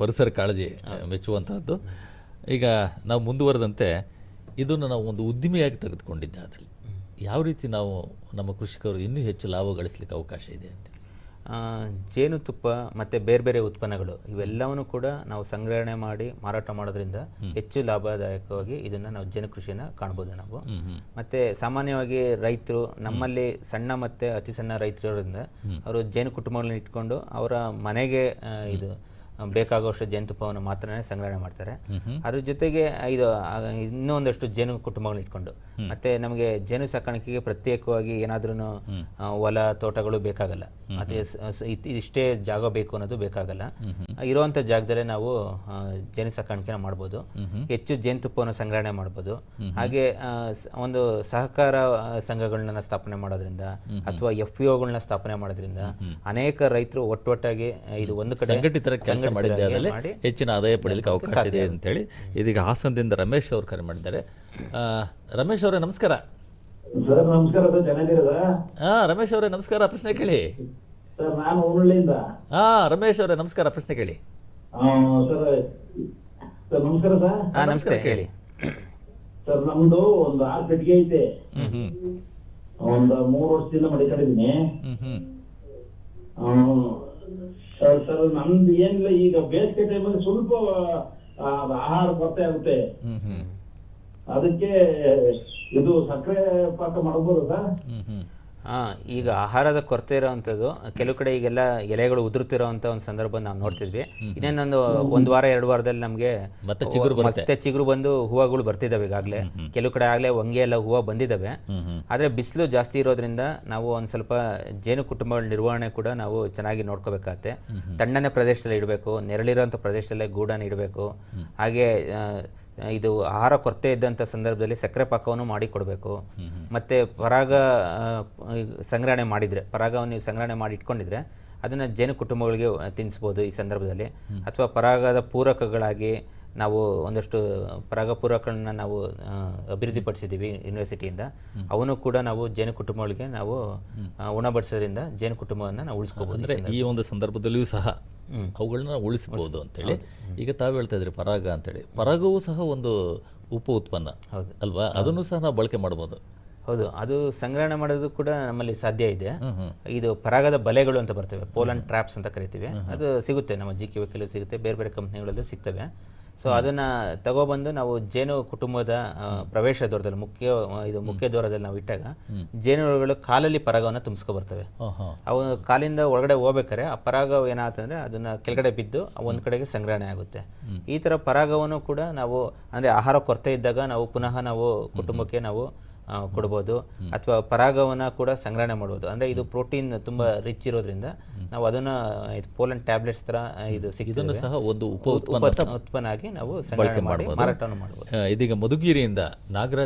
ಪರಿಸರ ಕಾಳಜಿ ಮೆಚ್ಚುವಂತಹದ್ದು. ಈಗ ನಾವು ಮುಂದುವರೆದಂತೆ ಇದನ್ನು ನಾವು ಒಂದು ಉದ್ದಿಮೆಯಾಗಿ ತೆಗೆದುಕೊಂಡಿದ್ದೆ. ಅದರಲ್ಲಿ ಯಾವ ರೀತಿ ನಾವು ನಮ್ಮ ಕೃಷಿಕರು ಇನ್ನೂ ಹೆಚ್ಚು ಲಾಭ ಗಳಿಸಲಿಕ್ಕೆ ಅವಕಾಶ ಇದೆ ಅಂತ? ಜೇನುತುಪ್ಪ ಮತ್ತು ಬೇರೆ ಬೇರೆ ಉತ್ಪನ್ನಗಳು ಇವೆಲ್ಲವನ್ನು ಕೂಡ ನಾವು ಸಂಗ್ರಹಣೆ ಮಾಡಿ ಮಾರಾಟ ಮಾಡೋದ್ರಿಂದ ಹೆಚ್ಚು ಲಾಭದಾಯಕವಾಗಿ ಇದನ್ನು ನಾವು ಜೇನು ಕೃಷಿಯನ್ನು ಕಾಣ್ಬೋದು ನಾವು. ಮತ್ತು ಸಾಮಾನ್ಯವಾಗಿ ರೈತರು ನಮ್ಮಲ್ಲಿ ಸಣ್ಣ ಮತ್ತು ಅತಿ ಸಣ್ಣ ರೈತರು ಇರೋದ್ರಿಂದ ಅವರು ಜೇನು ಕುಟುಂಬಗಳನ್ನ ಇಟ್ಕೊಂಡು ಅವರ ಮನೆಗೆ ಇದು ಬೇಕಾಗುವಷ್ಟು ಜೇನುತುಪ್ಪವನ್ನು ಮಾತ್ರ ಸಂಗ್ರಹಣೆ ಮಾಡ್ತಾರೆ. ಅದ್ರ ಜೊತೆಗೆ ಇದು ಇನ್ನೂ ಒಂದಷ್ಟು ಜೇನು ಕುಟುಂಬಗಳನ್ನ ಇಟ್ಕೊಂಡು ಮತ್ತೆ ನಮಗೆ ಜೇನು ಸಾಕಾಣಿಕೆಗೆ ಪ್ರತ್ಯೇಕವಾಗಿ ಏನಾದ್ರೂ ಹೊಲ ತೋಟಗಳು ಬೇಕಾಗಲ್ಲ, ಮತ್ತೆ ಇಷ್ಟೇ ಜಾಗ ಬೇಕು ಅನ್ನೋದು ಬೇಕಾಗಲ್ಲ. ಇರುವಂಥ ಜಾಗದಲ್ಲೇ ನಾವು ಜೇನು ಸಾಕಾಣಿಕೆನ ಮಾಡ್ಬೋದು, ಹೆಚ್ಚು ಜೇನುತುಪ್ಪವನ್ನು ಸಂಗ್ರಹಣೆ ಮಾಡ್ಬೋದು. ಹಾಗೆ ಒಂದು ಸಹಕಾರ ಸಂಘಗಳನ್ನ ಸ್ಥಾಪನೆ ಮಾಡೋದ್ರಿಂದ ಅಥವಾ FPOಗಳನ್ನ ಸ್ಥಾಪನೆ ಮಾಡೋದ್ರಿಂದ ಅನೇಕ ರೈತರು ಒಟ್ಟೊಟ್ಟಾಗಿ ಇದು ಒಂದು ಕಡೆ ಸಂಘಟಿತರ ಕೆಲಸ ಮಾಡಿದ್ದೆ ಅದರಲ್ಲಿ ಹೆಚ್ಚಿನ ಆದಾಯ ಪಡೆಯಲಿಕ್ಕೆ ಅವಕಾಶ ಇದೆ ಅಂತೇಳಿ ಇದೀಗ ಹಾಸನದಿಂದ ರಮೇಶ್ ಅವರು ಕರೆ ಮಾಡಿದ್ದಾರೆ. ರಮೇಶ್ ಅವರೇ ನಮಸ್ಕಾರ. ಸರ್ ನಮಸ್ಕಾರ ಸರ್, ಚೆನ್ನಾಗಿರೋದ? ರಮೇಶ್ ಅವರೇ ನಮಸ್ಕಾರ, ಪ್ರಶ್ನೆ ಕೇಳಿ. ಸರ್ ನಾನು ಹುರುಳಿಯಿಂದ. ರಮೇಶ್ ಅವರೇ ನಮಸ್ಕಾರ, ಪ್ರಶ್ನೆ ಕೇಳಿ. ಸರ್ ಸರ್ ನಮಸ್ಕಾರ ಸರ್. ನಮಸ್ತೆ, ಕೇಳಿ. ಸರ್ ನಮ್ದು ಒಂದು 6 ಪೆಟ್ಟಿಗೆ ಐತೆ, ಒಂದು 3 ವರ್ಷದಿಂದ ಮಡಿಕೊಂಡಿದ್ದೀನಿ. ಸರ್ ನಮ್ದು ಏನಿಲ್ಲ, ಈಗ ಬೇಸಿಗೆ ಟೈಮಲ್ಲಿ ಸ್ವಲ್ಪ ಆಹಾರ ಕೊರತೆ ಆಗುತ್ತೆ, ಅದಕ್ಕೆ ಇದು ಸಕ್ಕರೆ ಪಾಕ ಮಾಡಬಹುದು ಸರ್? ಈಗ ಆಹಾರದ ಕೊರತೆ ಇರೋವಂಥದ್ದು ಕೆಲವು ಕಡೆ ಈಗೆಲ್ಲ ಎಲೆಗಳು ಉದುರುತ್ತಿರೋವಂಥ ಒಂದು ಸಂದರ್ಭ ನಾವು ನೋಡ್ತಿದ್ವಿ. ಇನ್ನೇನೊಂದು 1 ವಾರ 2 ವಾರದಲ್ಲಿ ನಮಗೆ ಮತ್ತೆ ಚಿಗುರು ಬಂದು ಹೂವುಗಳು ಬರ್ತಿದ್ದಾವೆ. ಈಗಾಗಲೇ ಕೆಲವು ಕಡೆ ಆಗಲೇ ಹೊಂಗೆ ಎಲ್ಲ ಹೂವು ಬಂದಿದ್ದಾವೆ. ಆದರೆ ಬಿಸಿಲು ಜಾಸ್ತಿ ಇರೋದ್ರಿಂದ ನಾವು ಒಂದು ಸ್ವಲ್ಪ ಜೇನು ಕುಟುಂಬಗಳ ನಿರ್ವಹಣೆ ಕೂಡ ನಾವು ಚೆನ್ನಾಗಿ ನೋಡ್ಕೋಬೇಕಾಗತ್ತೆ. ತಣ್ಣನೆ ಪ್ರದೇಶದಲ್ಲಿ ಇಡಬೇಕು, ನೆರಳಿರೋಂಥ ಪ್ರದೇಶದಲ್ಲೇ ಗೂಡನ್ನು ಇಡಬೇಕು. ಹಾಗೆ ಇದು ಆಹಾರ ಕೊರತೆ ಇದ್ದಂಥ ಸಂದರ್ಭದಲ್ಲಿ ಸಕ್ಕರೆ ಪಾಕವನ್ನು ಮಾಡಿ ಕೊಡಬೇಕು. ಮತ್ತು ಪರಾಗ ಸಂಗ್ರಹಣೆ ಮಾಡಿದರೆ, ಪರಾಗವನ್ನು ನೀವು ಸಂಗ್ರಹಣೆ ಮಾಡಿ ಇಟ್ಕೊಂಡಿದ್ರೆ ಅದನ್ನು ಜೇನು ಕುಟುಂಬಗಳಿಗೆ ತಿನ್ನಿಸ್ಬೋದು ಈ ಸಂದರ್ಭದಲ್ಲಿ. ಅಥವಾ ಪರಾಗದ ಪೂರಕಗಳಾಗಿ ನಾವು ಒಂದಷ್ಟು ಪರಾಗ ಪೂರಕಗಳನ್ನ ನಾವು ಅಭಿವೃದ್ಧಿಪಡಿಸಿದ್ದೀವಿ ಯೂನಿವರ್ಸಿಟಿಯಿಂದ. ಅವನು ಕೂಡ ನಾವು ಜೇನು ಕುಟುಂಬಗಳಿಗೆ ನಾವು ಉಣಬಡಿಸೋದ್ರಿಂದ ಜೇನು ಕುಟುಂಬವನ್ನು ನಾವು ಉಳಿಸ್ಕೋಬಹುದು. ಅಂದರೆ ಈ ಒಂದು ಸಂದರ್ಭದಲ್ಲಿಯೂ ಸಹ ಅವುಗಳನ್ನ ಉಳಿಸಬಹುದು ಅಂತೇಳಿ ಈಗ ತಾವು ಹೇಳ್ತಾ ಇದ್ರಿ ಪರಾಗ ಅಂತೇಳಿ. ಪರಾಗವೂ ಸಹ ಒಂದು ಉಪ ಉತ್ಪನ್ನ ಹೌದು ಅಲ್ವಾ? ಅದನ್ನು ಸಹ ನಾವು ಬಳಕೆ ಮಾಡ್ಬೋದು. ಹೌದು, ಅದು ಸಂಗ್ರಹಣೆ ಮಾಡೋದು ಕೂಡ ನಮ್ಮಲ್ಲಿ ಸಾಧ್ಯ ಇದೆ. ಇದು ಪರಾಗದ ಬಲೆಗಳು ಅಂತ ಬರ್ತವೆ, ಪೋಲನ್ ಟ್ರ್ಯಾಪ್ಸ್ ಅಂತ ಕರಿತೀವಿ. ಅದು ಸಿಗುತ್ತೆ ನಮ್ಮ GK ಕೆಲವು ಸಿಗುತ್ತೆ, ಬೇರೆ ಬೇರೆ ಕಂಪ್ನಿಗಳಲ್ಲೂ ಸಿಗ್ತವೆ. ಸೊ ಅದನ್ನು ತಗೊಬಂದು ನಾವು ಜೇನು ಕುಟುಂಬದ ಪ್ರವೇಶ ದ್ವಾರದಲ್ಲಿ ಮುಖ್ಯ ದ್ವಾರದಲ್ಲಿ ನಾವು ಇಟ್ಟಾಗ ಜೇನುಗಳು ಕಾಲಲ್ಲಿ ಪರಾಗವನ್ನು ತುಂಬಿಸ್ಕೊ ಬರ್ತವೆ. ಅವು ಕಾಲಿಂದ ಒಳಗಡೆ ಹೋಗ್ಬೇಕಾರೆ ಆ ಪರಾಗ ಏನಾಗ್ತಂದ್ರೆ ಅದನ್ನ ಕೆಳಗಡೆ ಬಿದ್ದು ಒಂದು ಕಡೆಗೆ ಸಂಗ್ರಹಣೆ ಆಗುತ್ತೆ. ಈ ಥರ ಪರಾಗವನ್ನು ಕೂಡ ನಾವು ಅಂದರೆ ಆಹಾರ ಕೊರತೆ ಇದ್ದಾಗ ನಾವು ಪುನಃ ನಾವು ಕುಟುಂಬಕ್ಕೆ ನಾವು ಕೊಡ್ಬೋದು. ಅಥವಾ ಪರಾಗವನ್ನು ಕೂಡ ಸಂಗ್ರಹಣೆ ಮಾಡ್ಬೋದು. ಅಂದರೆ ಇದು ಪ್ರೋಟೀನ್ ತುಂಬ ರಿಚ್ ಇರೋದ್ರಿಂದ ನಾವು ಅದನ್ನು ಪೋಲನ್ ಟ್ಯಾಬ್ಲೆಟ್ಸ್ ಥರ ಇದು ಇದನ್ನು ಸಹ ಒಂದು ಉಪ ಉತ್ಪನ್ನ ಆಗಿ ನಾವು ಸಂಗ್ರಹಣೆ ಮಾಡಿ ಮಾರಾಟವನ್ನು ಮಾಡ್ಬೋದು. ಇದೀಗ ಮಧುಗಿರಿಯಿಂದ ನಾಗರಾಜ್